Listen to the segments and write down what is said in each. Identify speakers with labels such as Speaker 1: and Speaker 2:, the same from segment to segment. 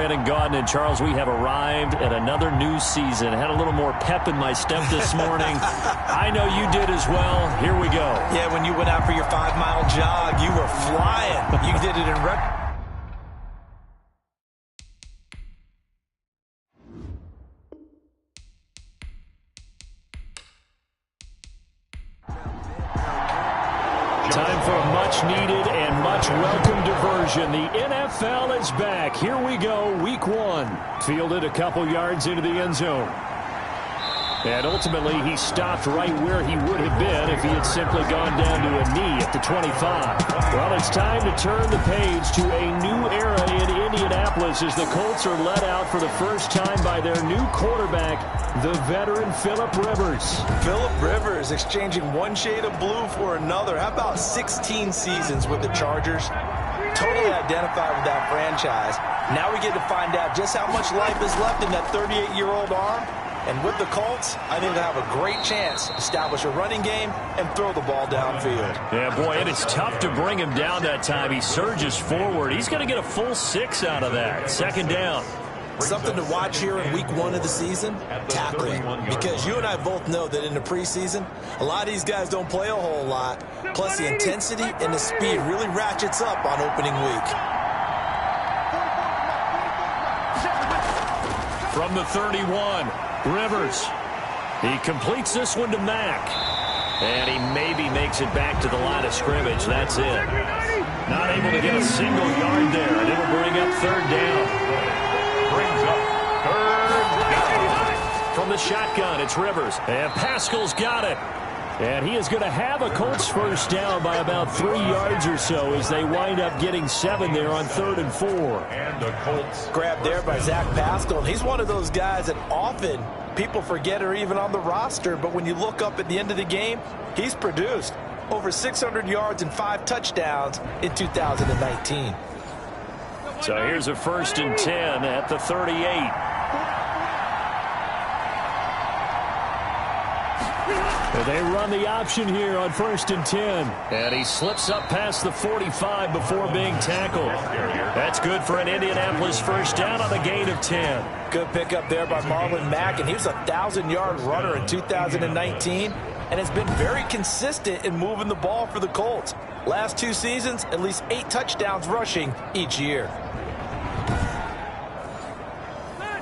Speaker 1: Brandon Gaudin. And, Charles, we have arrived at another new season. I had a little more pep in my step this morning. I know you did as well. Here we go.
Speaker 2: Yeah, when you went out for your 5-mile jog, you were flying. You did it in record.
Speaker 1: Time for a much-needed and much-welcome diversion. The NFL is back. Here we go, week 1. Fielded a couple yards into the end zone. And ultimately, he stopped right where he would have been if he had simply gone down to a knee at the 25. Well, it's time to turn the page to a new era in Indianapolis as the Colts are led out for the first time by their new quarterback, the veteran Philip Rivers.
Speaker 2: Philip Rivers exchanging one shade of blue for another. How about 16 seasons with the Chargers? Totally identified with that franchise. Now we get to find out just how much life is left in that 38-year-old arm. And with the Colts, I think they'll have a great chance to establish a running game and throw the ball downfield.
Speaker 1: Yeah, boy, and it's tough to bring him down that time. He surges forward. He's going to get a full 6 out of that. Second down.
Speaker 2: Something to watch here in week 1 of the season, tackling. Because you and I both know that in the preseason, a lot of these guys don't play a whole lot. Plus, the intensity and the speed really ratchets up on opening week.
Speaker 1: From the 31, Rivers. He completes this one to Mack. And he maybe makes it back to the line of scrimmage. That's it. Not able to get a single yard there. And it'll bring up third down. Brings up third down. From the shotgun, it's Rivers. And Pascal's got it. And he is going to have a Colts first down by about 3 yards or so as they wind up getting 7 there on 3rd and 4.
Speaker 2: And the Colts grabbed there by Zach Pascal. And he's one of those guys that often people forget are even on the roster. But when you look up at the end of the game, he's produced over 600 yards and 5 touchdowns in 2019.
Speaker 1: So here's a 1st and 10 at the 38. They run the option here on 1st and 10. And he slips up past the 45 before being tackled. That's good for an Indianapolis first down on a gain of 10.
Speaker 2: Good pickup there by Marlon Mack. And he was a 1,000-yard runner in 2019. And has been very consistent in moving the ball for the Colts. Last 2 seasons, at least 8 touchdowns rushing each year.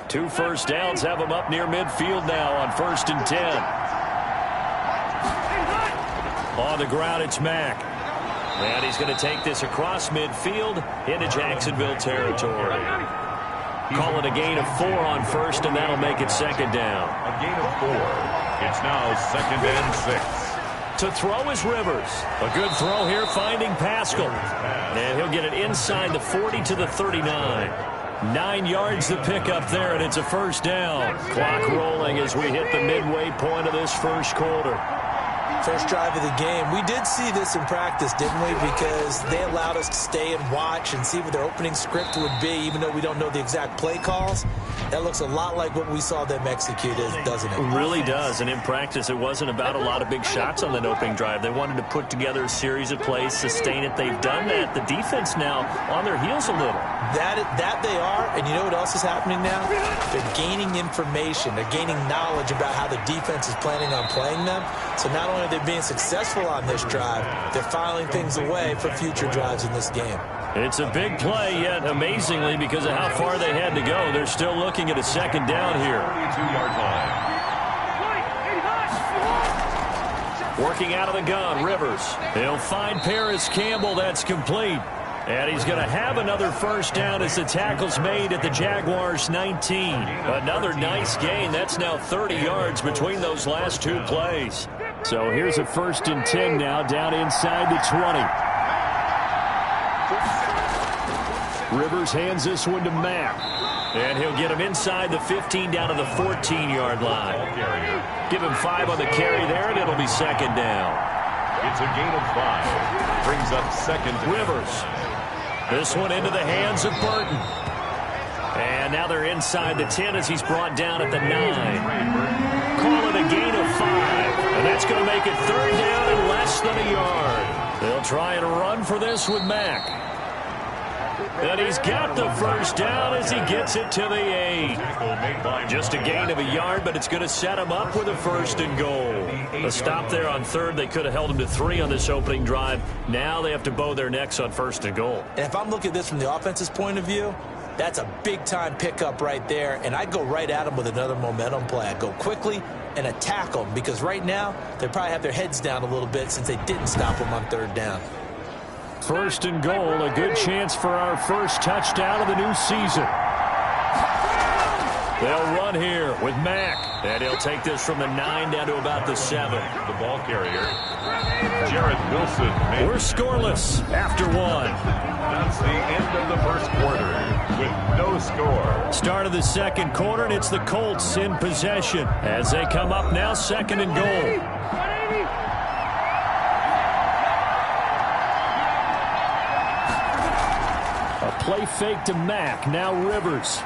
Speaker 1: 2 first downs have him up near midfield now on 1st and 10. On the ground, it's Mack. And he's going to take this across midfield into Jacksonville territory. Call it a gain of 4 on 1st, and that'll make it 2nd down.
Speaker 3: A gain of 4. It's now 2nd and 6.
Speaker 1: To throw is Rivers. A good throw here, finding Pascal. And he'll get it inside the 40 to the 39. 9 yards to pick up there, and it's a first down. Clock rolling as we hit the midway point of this first quarter.
Speaker 2: First drive of the game. We did see this in practice, didn't we? Because they allowed us to stay and watch and see what their opening script would be, even though we don't know the exact play calls. That looks a lot like what we saw them execute, doesn't it?
Speaker 1: It really does. And in practice, it wasn't about a lot of big shots on that opening drive. They wanted to put together a series of plays, sustain it. They've done that. The defense now on their heels a little.
Speaker 2: That they are, and you know what else is happening now? They're gaining information. They're gaining knowledge about how the defense is planning on playing them. So not only are they being successful on this drive, they're filing things away for future drives in this game.
Speaker 1: It's a big play, yet amazingly, because of how far they had to go, they're still looking at a 2nd down here.
Speaker 3: 42-yard
Speaker 1: line. Working out of the gun, Rivers. He'll find Paris Campbell. That's complete. And he's going to have another first down as the tackle's made at the Jaguars 19. Another nice gain. That's now 30 yards between those last 2 plays. So here's a 1st and 10 now down inside the 20. Rivers hands this one to Mack. And he'll get him inside the 15 down to the 14-yard line. Give him 5 on the carry there, and it'll be 2nd down.
Speaker 3: It's a gain of 5. Brings up 2nd.
Speaker 1: Rivers. This one into the hands of Burton. And now they're inside the 10 as he's brought down at the 9. Call it a gain of 5. And that's going to make it 3rd down and less than a yard. They'll try and run for this with Mack. And he's got the first down as he gets it to the 8. Just a gain of a yard, but it's going to set him up with a 1st and goal. A stop there on 3rd. They could have held him to 3 on this opening drive. Now they have to bow their necks on 1st and goal.
Speaker 2: And if I'm looking at this from the offense's point of view, that's a big-time pickup right there, and I'd go right at them with another momentum play. I'd go quickly and attack them because right now they probably have their heads down a little bit since they didn't stop them on 3rd down.
Speaker 1: 1st and goal, a good chance for our first touchdown of the new season. They'll run here with Mack, and he'll take this from the 9 down to about the 7.
Speaker 3: The ball carrier, Jarrett Wilson.
Speaker 1: We're scoreless after 1.
Speaker 3: That's the end of the first quarter with no score.
Speaker 1: Start of the 2nd quarter, and it's the Colts in possession as they come up now 2nd and goal. A play fake to Mack, now Rivers.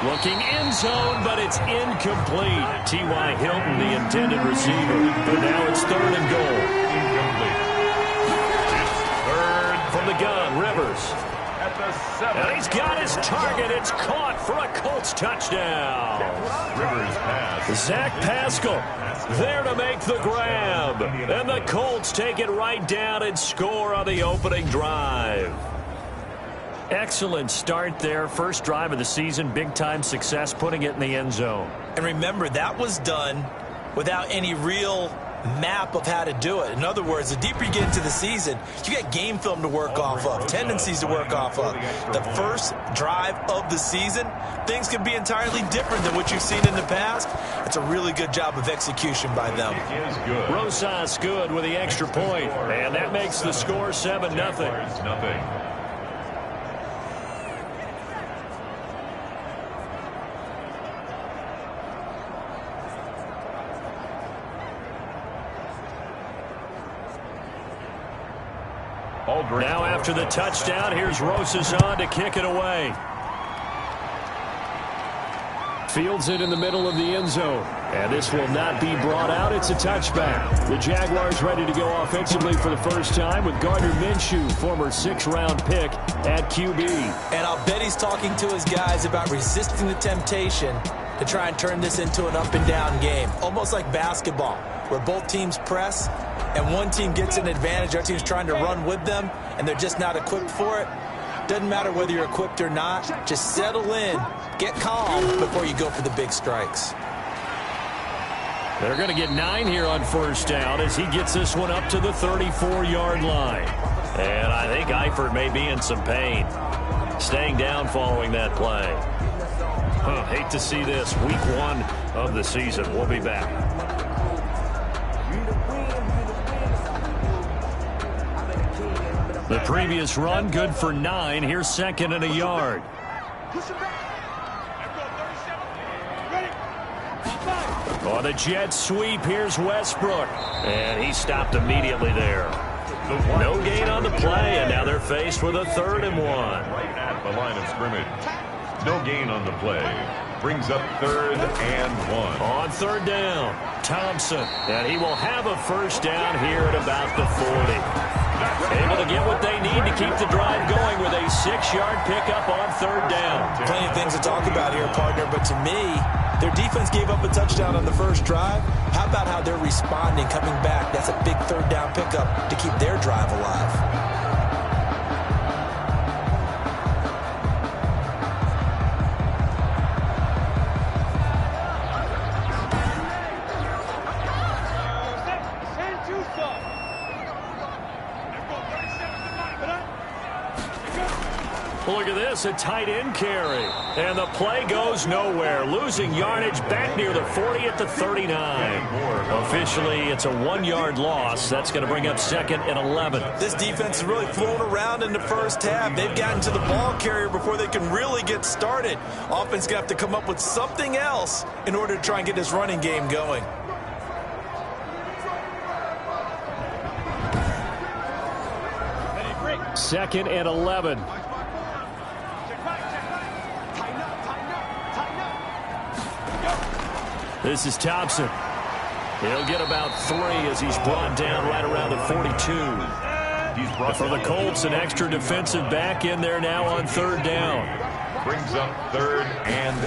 Speaker 1: Looking end zone, but it's incomplete. T.Y. Hilton, the intended receiver. But now it's 3rd and goal.
Speaker 3: Incomplete. It's 3rd
Speaker 1: from the gun, Rivers.
Speaker 3: At the 7.
Speaker 1: And he's got his target. It's caught for a Colts touchdown.
Speaker 3: Rivers pass.
Speaker 1: Zach Pascal there to make the grab. And the Colts take it right down and score on the opening drive. Excellent start there. First drive of the season. Big-time success putting it in the end zone.
Speaker 2: And remember, that was done without any real map of how to do it. In other words, the deeper you get into the season, you got game film to work off of, tendencies to work off of. The first drive of the season, things can be entirely different than what you've seen in the past. It's a really good job of execution by them.
Speaker 1: Rosas good with the extra point, and that makes the score 7-0. Now after the touchdown, here's Rosas on to kick it away. Fields it in the middle of the end zone. And this will not be brought out. It's a touchback. The Jaguars ready to go offensively for the first time with Gardner Minshew, former 6th-round pick at QB.
Speaker 2: And I'll bet he's talking to his guys about resisting the temptation to try and turn this into an up-and-down game. Almost like basketball, where both teams press and one team gets an advantage, the other team's trying to run with them, and they're just not equipped for it. Doesn't matter whether you're equipped or not. Just settle in, get calm before you go for the big strikes.
Speaker 1: They're going to get 9 here on 1st down as he gets this one up to the 34-yard line. And I think Eifert may be in some pain. Staying down following that play. Hate to see this. Week 1 of the season. We'll be back. The previous run, good for 9. Here's 2nd and a yard. On the jet sweep, here's Westbrook. And he stopped immediately there. No gain on the play, and now they're faced with a 3rd and 1.
Speaker 3: Right at the line of scrimmage. No gain on the play. Brings up 3rd and 1.
Speaker 1: On 3rd down, Thompson. And he will have a 1st down here at about the 40. Able to get what they need to keep the drive going with a 6-yard pickup on 3rd down.
Speaker 2: Plenty of things to talk about here, partner, but to me, their defense gave up a touchdown on the first drive. How about how they're responding, coming back? That's a big 3rd down pickup to keep their drive alive.
Speaker 1: Look at this, a tight end carry. And the play goes nowhere. Losing yardage back near the 40 at the 39. Officially, it's a 1-yard loss. That's going to bring up 2nd and 11.
Speaker 2: This defense has really flown around in the first half. They've gotten to the ball carrier before they can really get started. Offense going to have to come up with something else in order to try and get this running game going.
Speaker 1: Second and 11. This is Thompson. He'll get about 3 as he's brought down right around the 42.
Speaker 3: He's brought
Speaker 1: For the Colts, an extra defensive back in there now on third down.
Speaker 3: Brings up 3rd and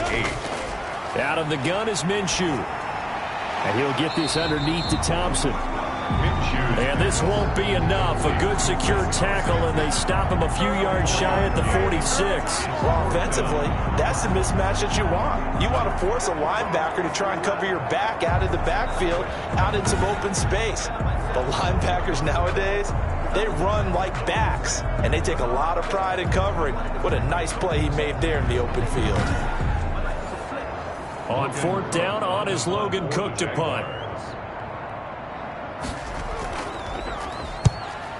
Speaker 3: 8.
Speaker 1: Out of the gun is Minshew. And he'll get this underneath to Thompson. And this won't be enough. A good secure tackle, and they stop him a few yards shy at the 46.
Speaker 2: Well, offensively, that's the mismatch that you want. You want to force a linebacker to try and cover your back out of the backfield, out in some open space. The linebackers nowadays, they run like backs, and they take a lot of pride in covering. What a nice play he made there in the open field.
Speaker 1: On 4th down, on is Logan Cook to punt.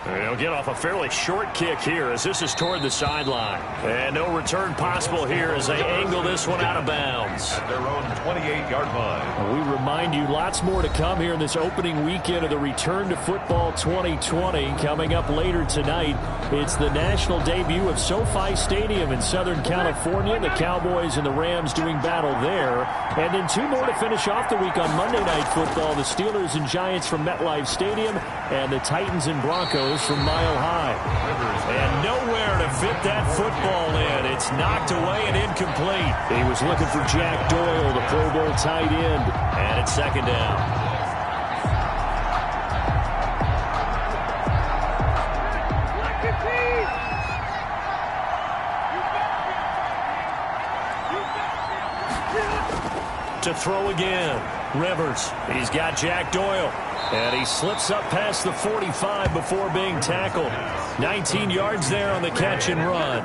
Speaker 1: He'll get off a fairly short kick here as this is toward the sideline. And no return possible here as they angle this one out of bounds.
Speaker 3: At their own 28-yard line.
Speaker 1: We remind you lots more to come here in this opening weekend of the Return to Football 2020. Coming up later tonight, it's the national debut of SoFi Stadium in Southern California. The Cowboys and the Rams doing battle there. And then 2 more to finish off the week on Monday Night Football. The Steelers and Giants from MetLife Stadium and the Titans and Broncos from Mile High. And nowhere to fit that football in. It's knocked away and incomplete. He was looking for Jack Doyle, the Pro Bowl tight end. And it's 2nd down. To throw again. Rivers. He's got Jack Doyle. And he slips up past the 45 before being tackled. 19 yards there on the catch and run.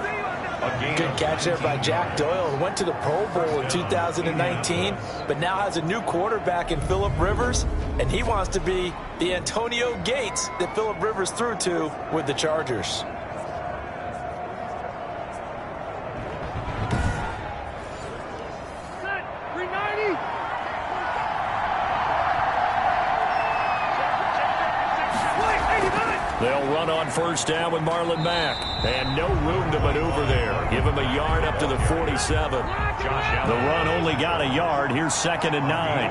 Speaker 2: Good catch there by Jack Doyle, who went to the Pro Bowl in 2019, but now has a new quarterback in Phillip Rivers, and he wants to be the Antonio Gates that Phillip Rivers threw to with the Chargers.
Speaker 1: They'll run on 1st down with Marlon Mack. And no room to maneuver there. Give him a yard up to the 47. The run only got a yard. Here's 2nd and 9.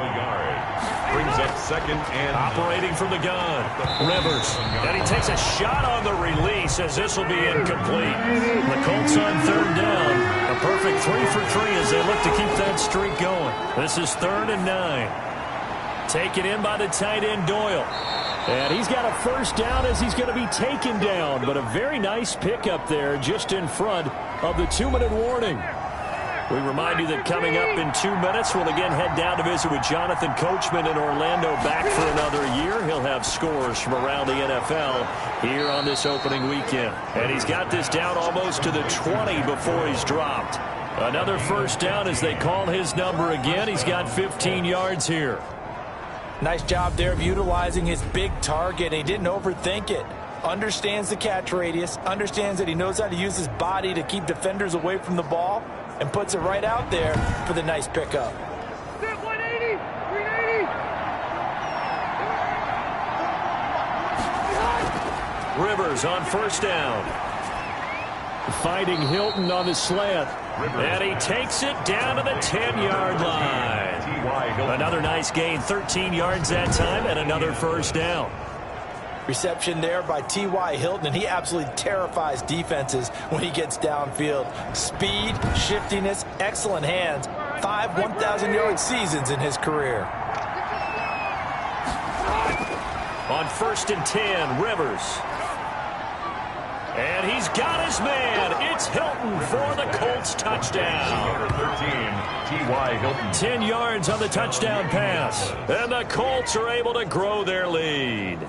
Speaker 3: Brings up 2nd and
Speaker 1: operating from the gun. Rivers. And he takes a shot on the release as this will be incomplete. The Colts on 3rd down. A perfect 3 for 3 as they look to keep that streak going. This is 3rd and 9. Taken in by the tight end Doyle. And he's got a 1st down as he's going to be taken down. But a very nice pickup there just in front of the 2-minute warning. We remind you that coming up in 2 minutes, we'll again head down to visit with Jonathan Coachman in Orlando, back for another year. He'll have scores from around the NFL here on this opening weekend. And he's got this down almost to the 20 before he's dropped. Another 1st down as they call his number again. He's got 15 yards here.
Speaker 2: Nice job there of utilizing his big target. He didn't overthink it. Understands the catch radius. Understands that he knows how to use his body to keep defenders away from the ball. And puts it right out there for the nice pickup.
Speaker 4: 180, 380.
Speaker 1: Rivers on 1st down. Fighting Hilton on the slant. And he takes it down to the 10-yard line. Another nice gain, 13 yards that time, and another 1st down.
Speaker 2: Reception there by T.Y. Hilton, and he absolutely terrifies defenses when he gets downfield. Speed, shiftiness, excellent hands. 5 1,000-yard seasons in his career.
Speaker 1: On 1st and 10, Rivers. And he's got his man. It's Hilton for the Colts touchdown.
Speaker 3: Number 13, T.Y. Hilton.
Speaker 1: 10 yards on the touchdown pass. And the Colts are able to grow their lead.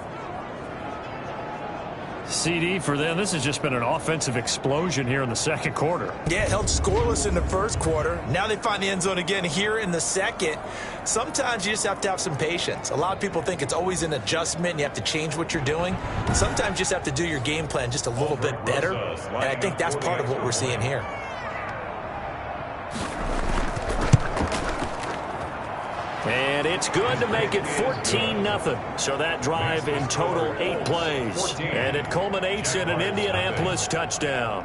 Speaker 1: CD for them, this has just been an offensive explosion here in the 2nd quarter.
Speaker 2: Yeah, held scoreless in the 1st quarter. Now they find the end zone again here in the 2nd. Sometimes you just have to have some patience. A lot of people think it's always an adjustment. You have to change what you're doing. Sometimes you just have to do your game plan just a little bit better. And I think that's part of what we're seeing here.
Speaker 1: And it's good to make it 14-0. So that drive in total 8 plays. And it culminates in an Indianapolis touchdown.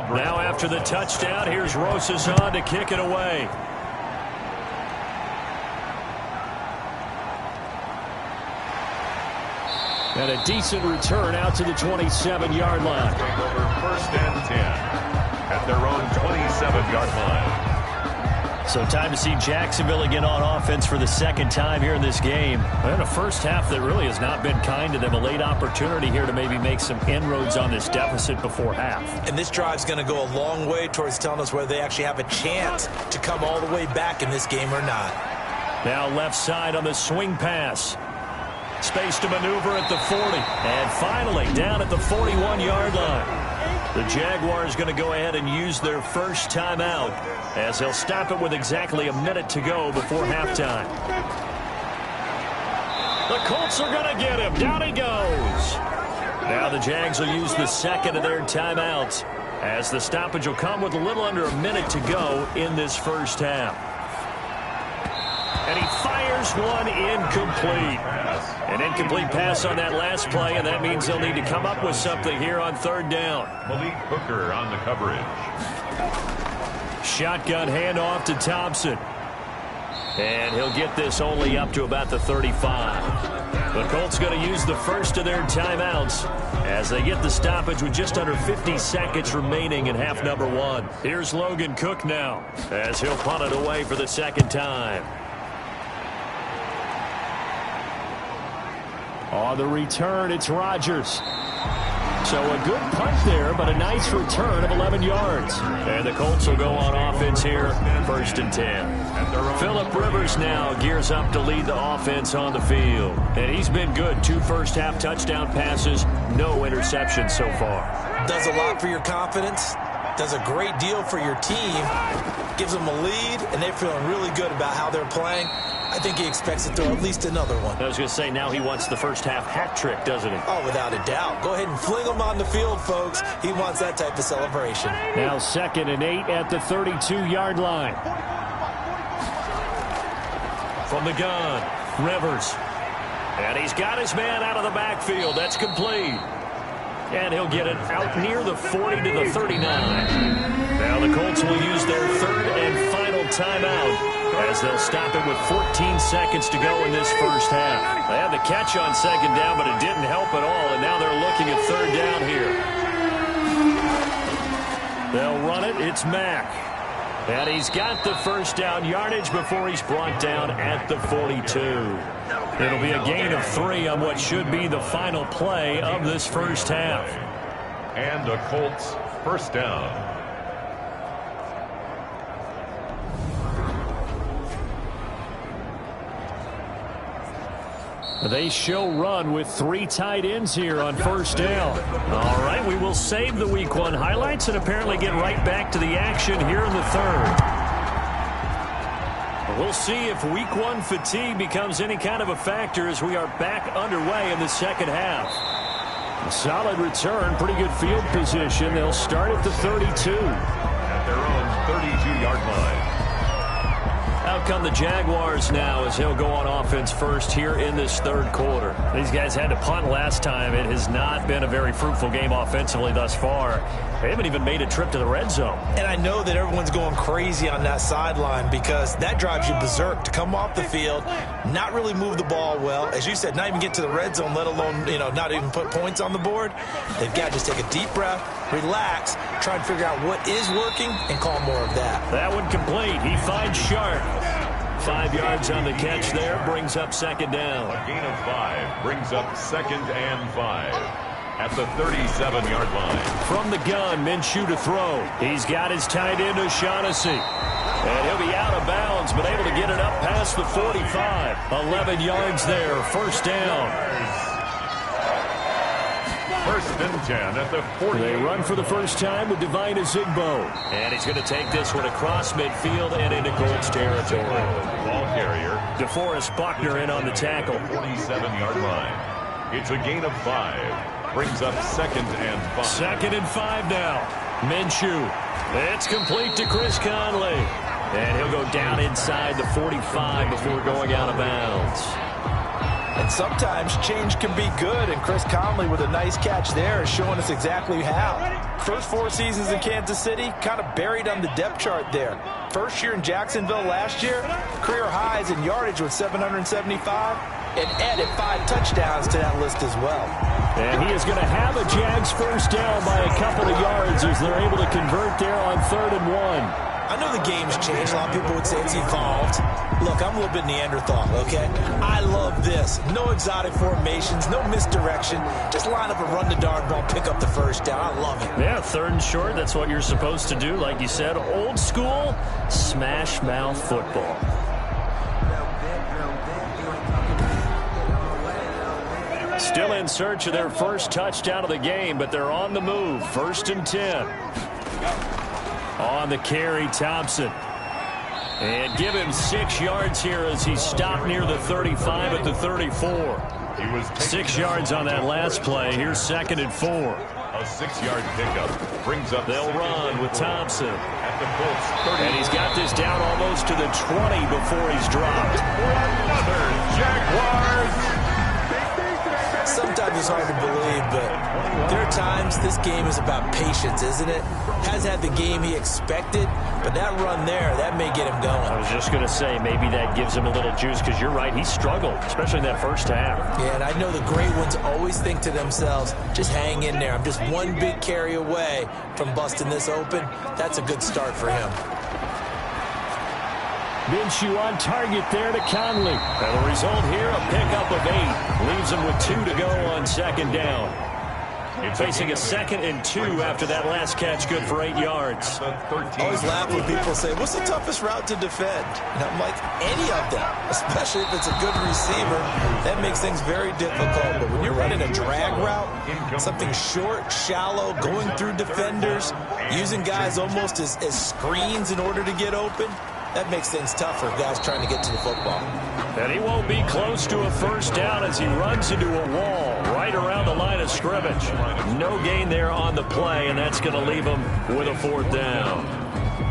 Speaker 1: Now after the touchdown, here's Rosas on to kick it away. And a decent return out to the 27-yard line.
Speaker 3: Take over 1st and 10 at their own 27-yard line.
Speaker 1: So time to see Jacksonville again on offense for the second time here in this game. And a first half that really has not been kind to them. A late opportunity here to maybe make some inroads on this deficit before half.
Speaker 2: And this drive's going to go a long way towards telling us whether they actually have a chance to come all the way back in this game or not.
Speaker 1: Now left side on the swing pass. Space to maneuver at the 40. And finally down at the 41-yard line. The Jaguars going to go ahead and use their first timeout as they'll stop it with exactly a minute to go before halftime. The Colts are going to get him. Down he goes. Now the Jags will use the second of their timeouts as the stoppage will come with a little under a minute to go in this first half. And he fires one incomplete. An incomplete pass on that last play, and that means they'll need to come up with something here on 3rd down.
Speaker 3: Malik Hooker on the coverage.
Speaker 1: Shotgun handoff to Thompson. And he'll get this only up to about the 35. The Colts going to use the first of their timeouts as they get the stoppage with just under 50 seconds remaining in half number 1. Here's Logan Cook now as he'll punt it away for the second time. On the return, it's Rodgers. So a good punt there, but a nice return of 11 yards. And the Colts will go on offense here, 1st and 10. Phillip Rivers now gears up to lead the offense on the field. And he's been good. 2 first-half touchdown passes, no interceptions so far.
Speaker 2: Does a lot for your confidence. Does a great deal for your team. Gives them a lead, and they're feeling really good about how they're playing. I think he expects to throw at least another one.
Speaker 1: I was going to say, now he wants the first half hat trick, doesn't he?
Speaker 2: Oh, without a doubt. Go ahead and fling him on the field, folks. He wants that type of celebration.
Speaker 1: Now 2nd and 8 at the 32-yard line. From the gun, Rivers. And he's got his man out of the backfield. That's complete. And he'll get it out near the 40 to the 39. Now the Colts will use their 3rd and final timeout as they'll stop it with 14 seconds to go in this first half. They had the catch on 2nd down, but it didn't help at all, and now they're looking at 3rd down here. They'll run it. It's Mack. And he's got the first down yardage before he's brought down at the 42. It'll be a gain of 3 on what should be the final play of this first half.
Speaker 3: And a Colts first down.
Speaker 1: They show run with 3 tight ends here on 1st down. All right, we will save the Week 1 highlights and apparently get right back to the action here in the 3rd. We'll see if Week 1 fatigue becomes any kind of a factor as we are back underway in the second half. A solid return, pretty good field position. They'll start at the 32.
Speaker 3: At their own 32-yard line.
Speaker 1: Out come the Jaguars now as he'll go on offense first here in this 3rd quarter. These guys had to punt last time. It has not been a very fruitful game offensively thus far. They haven't even made a trip to the red zone.
Speaker 2: And I know that everyone's going crazy on that sideline because that drives you berserk to come off the field, not really move the ball well. As you said, not even get to the red zone, let alone, not even put points on the board. They've got to just take a deep breath, relax, try and figure out what is working and call more of that.
Speaker 1: That one complete. He finds Sharp. 5 yards on the catch there, brings up 2nd down.
Speaker 3: A gain of 5 brings up 2nd and 5 at the 37-yard line.
Speaker 1: From the gun, Minshew to throw. He's got his tight end O'Shaughnessy. And he'll be out of bounds, but able to get it up past the 45. 11 yards there, 1st down.
Speaker 3: 1st and 10 at the 40.
Speaker 1: They run for the first time with Divine Azigbo. And he's going to take this one across midfield and into Colts territory.
Speaker 3: Ball carrier.
Speaker 1: DeForest Buckner in on the tackle.
Speaker 3: 47-yard line. It's a gain of 5. Brings up 2nd and 5.
Speaker 1: 2nd and 5 now. Minshew. It's complete to Chris Conley. And he'll go down inside the 45 before going out of bounds.
Speaker 2: And sometimes change can be good, and Chris Conley with a nice catch there is showing us exactly how. First 4 seasons in Kansas City, kind of buried on the depth chart there. First year in Jacksonville last year, career highs in yardage with 775, and added 5 touchdowns to that list as well.
Speaker 1: And he is going to have a Jags first down by a couple of yards as they're able to convert there on 3rd and 1.
Speaker 2: I know the game's changed. A lot of people would say it's evolved. Look, I'm a little bit Neanderthal, okay? I love this. No exotic formations, no misdirection. Just line up and run the darn ball, pick up the first down. I love it.
Speaker 1: Yeah, 3rd and short, that's what you're supposed to do. Like you said, old school, smash mouth football. Still in search of their first touchdown of the game, but they're on the move. 1st and 10. On the carry, Thompson. And give him 6 yards here as he stopped near the 35 at the 34. 6 yards on that last play. Here's 2nd and 4.
Speaker 3: A 6-yard pickup brings up.
Speaker 1: They'll run with Thompson.
Speaker 3: At the Colts 30.
Speaker 1: And he's got this down almost to the 20 before he's dropped.
Speaker 3: Another Jaguars.
Speaker 2: Sometimes it's hard to believe, but there are times this game is about patience, isn't it? Has had the game he expected, but that run there, that may get him going.
Speaker 1: I was just going to say, maybe that gives him a little juice, because you're right, he struggled, especially in that first half.
Speaker 2: Yeah, and I know the great ones always think to themselves, just hang in there. I'm just one big carry away from busting this open. That's a good start for him.
Speaker 1: Minshew on target there to Conley. And the result here, a pickup of 8. Leaves him with 2 to go on 2nd down. Facing a 2nd and 2 after that last catch, good for 8 yards.
Speaker 2: I always laugh when people say, what's the toughest route to defend? And I'm like, any of them, especially if it's a good receiver. That makes things very difficult. But when you're running a drag route, something short, shallow, going through defenders, using guys almost as screens in order to get open, that makes things tough for guys trying to get to the football.
Speaker 1: And he won't be close to a first down as he runs into a wall right around the line of scrimmage. No gain there on the play, and that's going to leave him with a 4th down.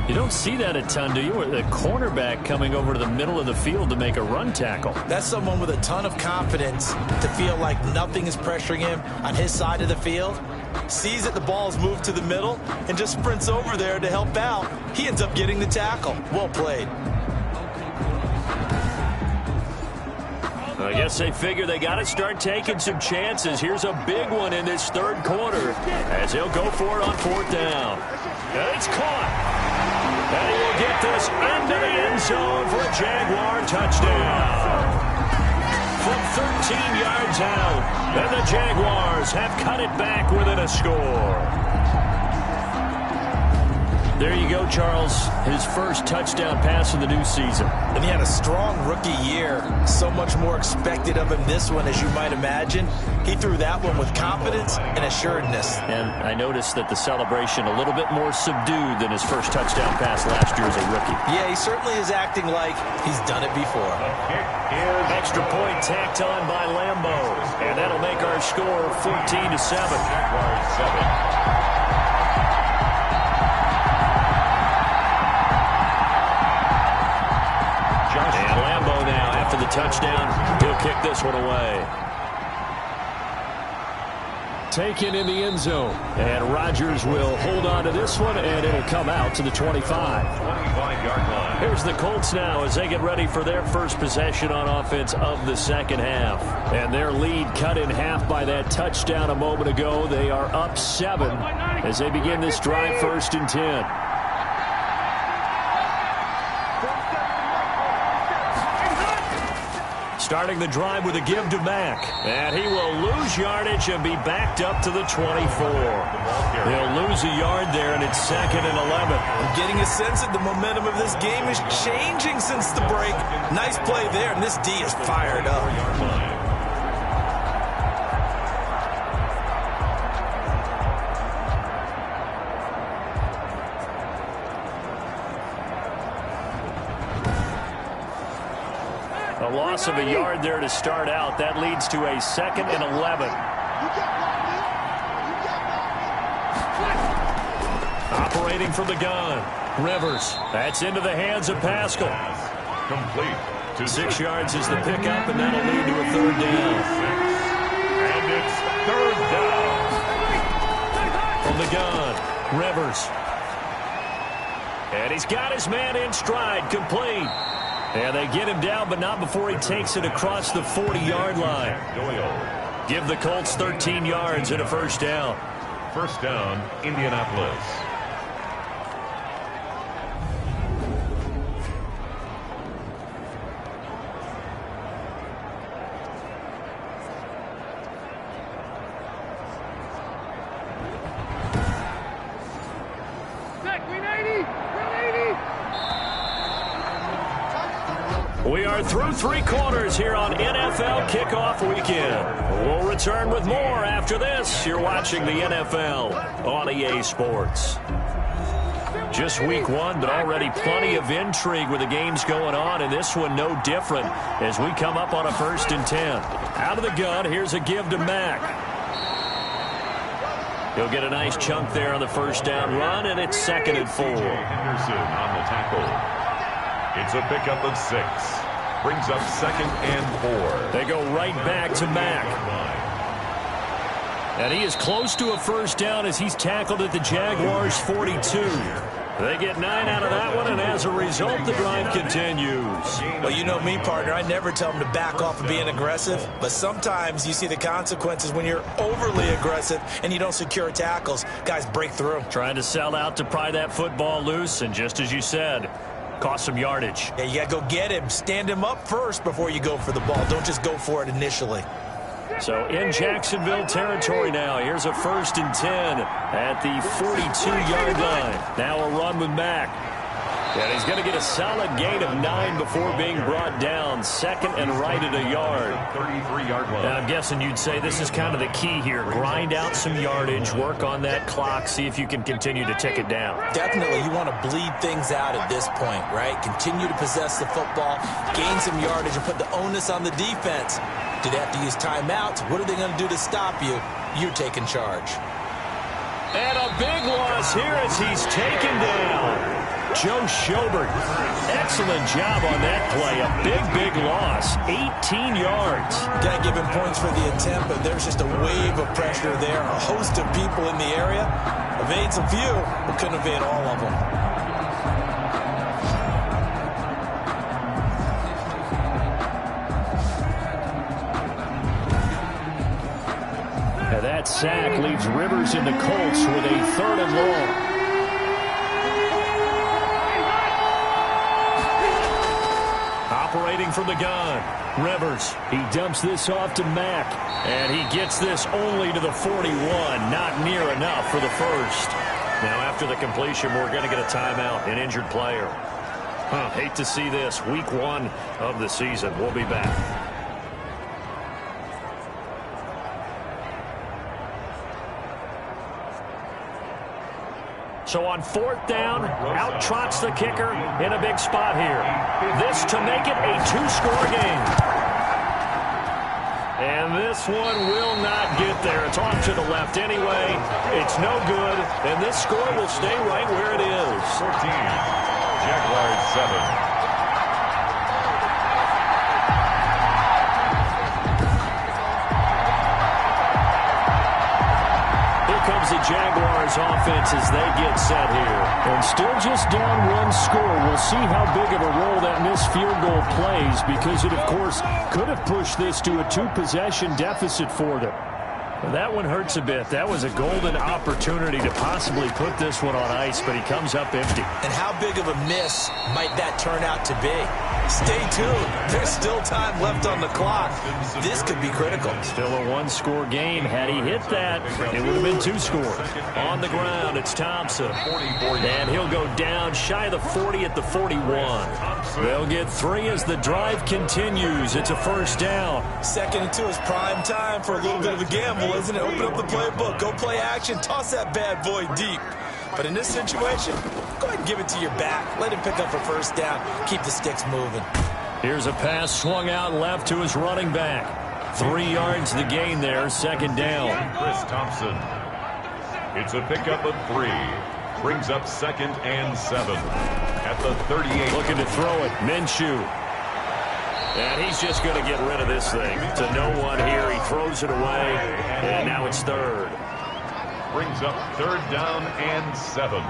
Speaker 1: You don't see that a ton, do you? The cornerback coming over to the middle of the field to make a run tackle.
Speaker 2: That's someone with a ton of confidence to feel like nothing is pressuring him on his side of the field. Sees that the ball's moved to the middle and just sprints over there to help out. He ends up getting the tackle. Well played.
Speaker 1: I guess they figure they got to start taking some chances. Here's a big one in this 3rd quarter as he'll go for it on 4th down. And it's caught. And he will get this into the end zone for a Jaguar touchdown. From 13 yards out, and the Jaguars have cut it back within a score. There you go, Charles. His first touchdown pass of the new season.
Speaker 2: And he had a strong rookie year. So much more expected of him this one, as you might imagine. He threw that one with confidence and assuredness.
Speaker 1: And I noticed that the celebration a little bit more subdued than his first touchdown pass last year as a rookie.
Speaker 2: Yeah, he certainly is acting like he's done it before.
Speaker 1: Extra point tacked on by Lambo. And that'll make our score 14-7.
Speaker 3: Jaguars 7.
Speaker 1: And Lambo now, after the touchdown, he'll kick this one away. Taken in the end zone. And Rodgers will hold on to this one, and it'll come out to the 25.
Speaker 3: 25-yard line.
Speaker 1: Here's the Colts now as they get ready for their first possession on offense of the 2nd half. And their lead cut in half by that touchdown a moment ago. They are up 7 as they begin this drive 1st and 10. Starting the drive with a give to Mack. And he will lose yardage and be backed up to the 24. He'll lose a yard there, and it's 2nd and 11.
Speaker 2: I'm getting a sense that the momentum of this game is changing since the break. Nice play there, and this D is fired up.
Speaker 1: A loss of a yard there to start out. That leads to a 2nd and 11. Operating from the gun. Rivers. That's into the hands of Pascal.
Speaker 3: Complete to
Speaker 1: 6 yards is the pickup, and that'll lead to a third down.
Speaker 3: And it's third down.
Speaker 1: From the gun, Rivers. And he's got his man in stride, complete. And they get him down, but not before he takes it across the 40-yard line.
Speaker 3: Doyle.
Speaker 1: Give the Colts 13 yards and a first down.
Speaker 3: First down, Indianapolis.
Speaker 1: We are through 3 quarters here on NFL Kickoff Weekend. We'll return with more after this. You're watching the NFL on EA Sports. Just week 1, but already plenty of intrigue with the games going on, and this one no different as we come up on a 1st and 10. Out of the gun, here's a give to Mack. He'll get a nice chunk there on the first down run, and it's 2nd and 4.
Speaker 3: Henderson on the tackle. It's a pickup of 6. Brings up 2nd and 4.
Speaker 1: They go right back to Mack. And he is close to a first down as he's tackled at the Jaguars 42. They get 9 out of that one, and as a result, the drive continues.
Speaker 2: Well, you know me, partner. I never tell them to back off of being aggressive, but sometimes you see the consequences when you're overly aggressive and you don't secure tackles. Guys break through.
Speaker 1: Trying to sell out to pry that football loose, and just as you said, cost some yardage.
Speaker 2: Yeah, you got to go get him. Stand him up first before you go for the ball. Don't just go for it initially.
Speaker 1: So in Jacksonville territory now. Here's a 1st and 10 at the 42-yard line. Now a run with Mack. And he's going to get a solid gain of 9 before being brought down. 2nd and right at a yard.
Speaker 3: 33-yard line.
Speaker 1: And I'm guessing you'd say this is kind of the key here. Grind out some yardage, work on that clock, see if you can continue to tick it down.
Speaker 2: Definitely, you want to bleed things out at this point, right? Continue to possess the football, gain some yardage, and put the onus on the defense. Do they have to use timeouts? What are they going to do to stop you? You're taking charge.
Speaker 1: And a big loss here as he's taken down. Joe Schobert, excellent job on that play. A big loss, 18 yards.
Speaker 2: Got to give him points for the attempt, but there's just a wave of pressure there. A host of people in the area. Evades a few, but couldn't evade all of them.
Speaker 1: And that sack leaves Rivers and the Colts with a 3rd and long. Operating from the gun, Rivers. He dumps this off to Mack, and he gets this only to the 41. Not near enough for the first. Now, after the completion, we're going to get a timeout, an injured player. Hate to see this. Week 1 of the season. We'll be back. So on 4th down, out trots the kicker in a big spot here. This to make it a 2-score game. And this one will not get there. It's off to the left anyway. It's no good, and this score will stay right where it is.
Speaker 3: 14, Jaguars 7.
Speaker 1: Comes the Jaguars offense as they get set here. And still just down 1 score. We'll see how big of a role that missed field goal plays, because it, of course, could have pushed this to a 2-possession deficit for them. Well, that one hurts a bit. That was a golden opportunity to possibly put this one on ice, but he comes up empty.
Speaker 2: And how big of a miss might that turn out to be? Stay tuned. There's still time left on the clock. This could be critical.
Speaker 1: Still a 1-score game. Had he hit that, it would have been 2 scores. On the ground, it's Thompson. And he'll go down shy of the 40 at the 41. They'll get 3 as the drive continues. It's a first down.
Speaker 2: 2nd and 2 is prime time for a little bit of a gamble, isn't it? Open up the playbook. Go play action. Toss that bad boy deep. But in this situation, go ahead and give it to your back. Let him pick up a first down. Keep the sticks moving.
Speaker 1: Here's a pass swung out left to his running back. 3 yards the gain there, 2nd down.
Speaker 3: Chris Thompson. It's a pickup of 3. Brings up 2nd and 7. At the 38.
Speaker 1: Looking to throw it. Minshew. And he's just going to get rid of this thing. To no one here. He throws it away. And now it's third.
Speaker 3: Brings up 3rd down and 7.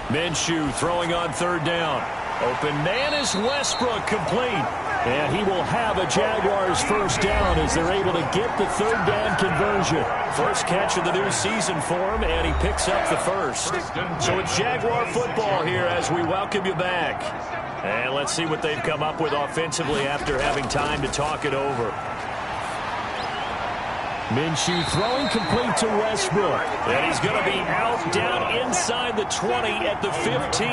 Speaker 1: Minshew throwing on 3rd down. Open man is Westbrook, complete. And he will have a Jaguars 1st down as they're able to get the 3rd down conversion. First catch of the new season for him, and he picks up the 1st. So it's Jaguar football here as we welcome you back. And let's see what they've come up with offensively after having time to talk it over. Minshew throwing complete to Westbrook. And he's going to be out down inside the 20 at the 15.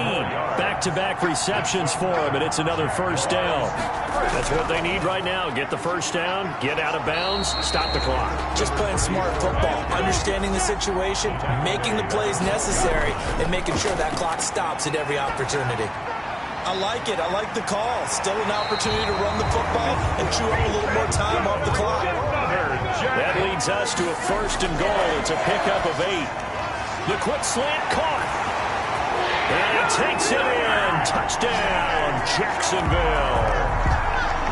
Speaker 1: Back-to-back receptions for him, and it's another 1st down. That's what they need right now. Get the 1st down, get out of bounds, stop the clock.
Speaker 2: Just playing smart football, understanding the situation, making the plays necessary, and making sure that clock stops at every opportunity. I like it. I like the call. Still an opportunity to run the football and chew up a little more time off the clock.
Speaker 1: That leads us to a 1st and goal. It's a pickup of 8. The quick slant caught. And he takes it in. Touchdown, Jacksonville.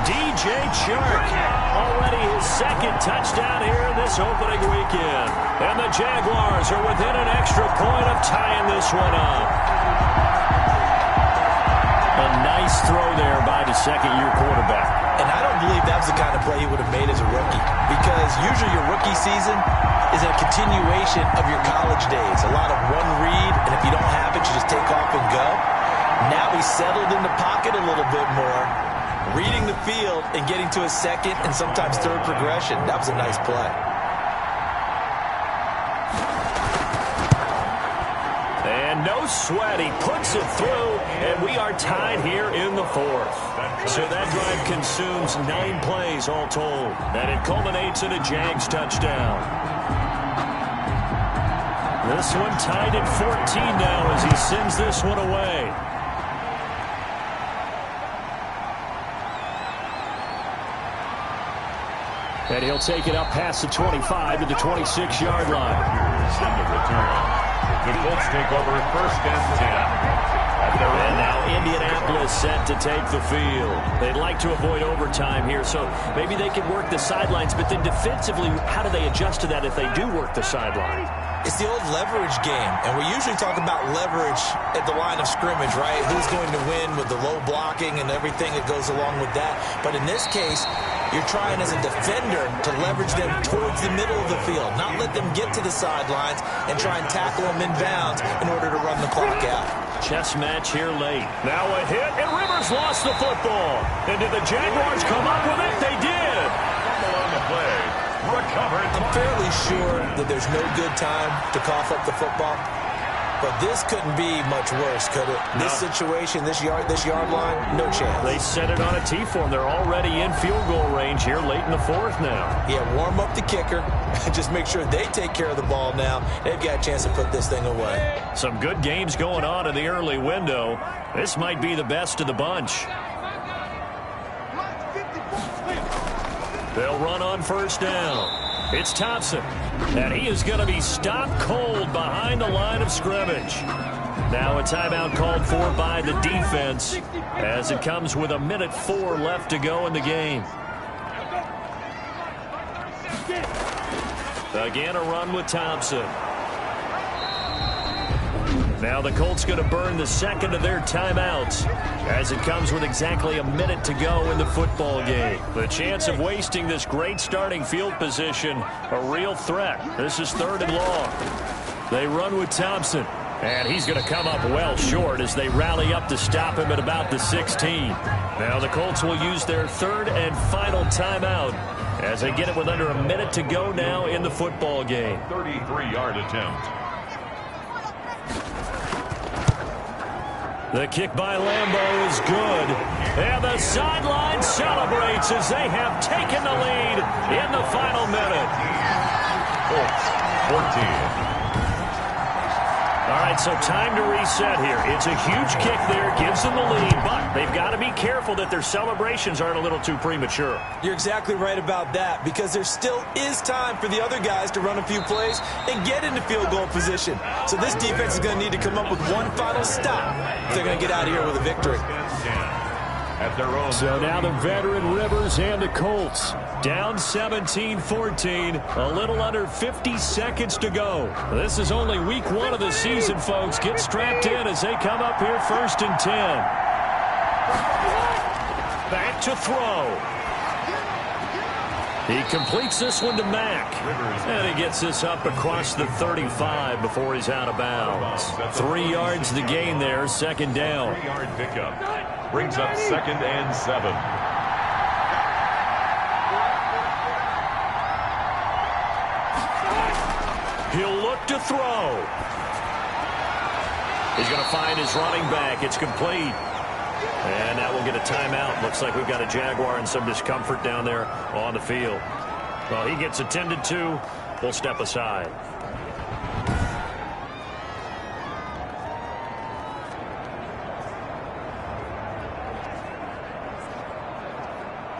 Speaker 1: DJ Chark, already his 2nd touchdown here in this opening weekend. And the Jaguars are within an extra point of tying this one up. A nice throw there by the 2nd-year quarterback.
Speaker 2: And I don't believe that was the kind of play he would have made as a rookie, because usually your rookie season is a continuation of your college days. A lot of one read, and if you don't have it, you just take off and go. Now he's settled in the pocket a little bit more, reading the field and getting to a 2nd and sometimes 3rd progression. That was a nice play.
Speaker 1: And no sweat, he puts it through, and we are tied here in the 4th. So that drive consumes 9 plays all told, and it culminates in a Jags touchdown. This one tied at 14 now as he sends this one away. And he'll take it up past the 25 to the 26-yard line.
Speaker 3: In the return. The Colts take over 1st and 10.
Speaker 1: And now Indianapolis set to take the field. They'd like to avoid overtime here, so maybe they can work the sidelines, but then defensively, how do they adjust to that if they do work the sideline?
Speaker 2: It's the old leverage game, and we usually talk about leverage at the line of scrimmage, right? Who's going to win with the low blocking and everything that goes along with that. But in this case, you're trying as a defender to leverage them towards the middle of the field, not let them get to the sidelines and try and tackle them in bounds in order to run the clock out.
Speaker 1: Chess match here late. Now a hit, and Rivers lost the football. And did the Jaguars come up with it? They did.
Speaker 3: Fumble on the play. Recovered.
Speaker 2: I'm fairly sure that there's no good time to cough up the football. But this couldn't be much worse, could it?
Speaker 1: No.
Speaker 2: This situation, this yard line, no chance.
Speaker 1: They set it on a tee for them. They're already in field goal range here late in the 4th now.
Speaker 2: Yeah, warm up the kicker. Just make sure they take care of the ball now. They've got a chance to put this thing away.
Speaker 1: Some good games going on in the early window. This might be the best of the bunch. They'll run on 1st down. It's Thompson, and he is going to be stopped cold behind the line of scrimmage. Now a timeout called for by the defense as it comes with 1:04 left to go in the game. Again, a run with Thompson. Now the Colts going to burn the 2nd of their timeouts as it comes with exactly a minute to go in the football game. The chance of wasting this great starting field position, a real threat. This is 3rd and long. They run with Thompson, and he's going to come up well short as they rally up to stop him at about the 16. Now the Colts will use their 3rd and final timeout as they get it with under a minute to go now in the football game.
Speaker 3: 33-yard attempt.
Speaker 1: The kick by Lambeau is good. And the sideline celebrates as they have taken the lead in the final minute.
Speaker 3: Colts 14.
Speaker 1: All right, so time to reset here. It's a huge kick there, gives them the lead, but they've got to be careful that their celebrations aren't a little too premature.
Speaker 2: You're exactly right about that, because there still is time for the other guys to run a few plays and get into field goal position. So this defense is going to need to come up with one final stop if they're going to get out of here with a victory.
Speaker 3: at their own.
Speaker 1: So now the veteran Rivers and the Colts down 17-14, a little under 50 seconds to go. This is only week 1 of the season, folks. Get strapped in as they come up here 1st and 10. Back to throw. He completes this one to Mack. And he gets this up across the 35 before he's out of bounds. 3 yards to gain there, 2nd down.
Speaker 3: 3-yard pickup. Brings up 2nd and 7.
Speaker 1: He'll look to throw. He's going to find his running back. It's complete. And now we'll get a timeout. Looks like we've got a Jaguar in some discomfort down there on the field. Well, he gets attended to. We'll step aside.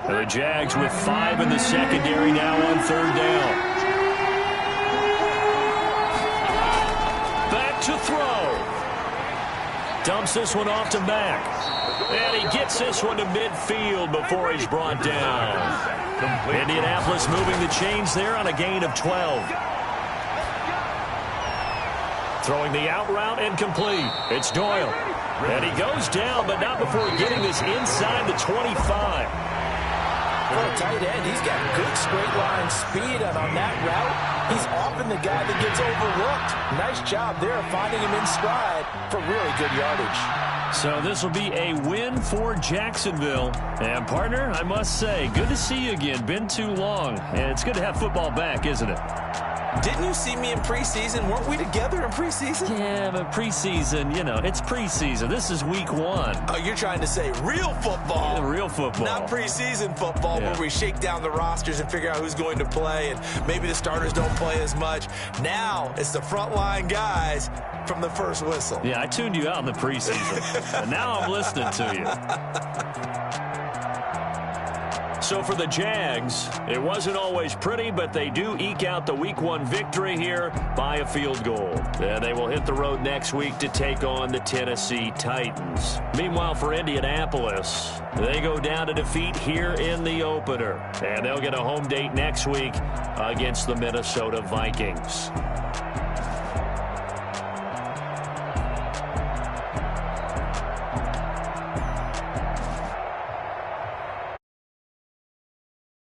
Speaker 1: And the Jags with 5 in the secondary now on 3rd down. Back to throw. Dumps this one off to Mack. And he gets this one to midfield before he's brought down. Indianapolis moving the chains there on a gain of 12. Throwing the out route and complete. It's Doyle. And he goes down, but not before getting this inside the 25.
Speaker 2: For a tight end, he's got good straight line speed, and on that route, he's often the guy that gets overlooked. Nice job there finding him in stride for really good yardage.
Speaker 1: So this will be a win for Jacksonville. And, partner, I must say, good to see you again. Been too long. And it's good to have football back, isn't it?
Speaker 2: Didn't you see me in preseason? Weren't we together in preseason?
Speaker 1: Yeah, but preseason, you know, it's preseason. This is week 1.
Speaker 2: Oh, you're trying to say real football.
Speaker 1: Yeah, real football.
Speaker 2: Not preseason football where we shake down the rosters and figure out who's going to play, and maybe the starters don't play as much. Now it's the frontline guys from the first whistle.
Speaker 1: Yeah, I tuned you out in the preseason. And now I'm listening to you. So for the Jags, it wasn't always pretty, but they do eke out the week 1 victory here by a field goal. And they will hit the road next week to take on the Tennessee Titans. Meanwhile, for Indianapolis, they go down to defeat here in the opener. And they'll get a home date next week against the Minnesota Vikings.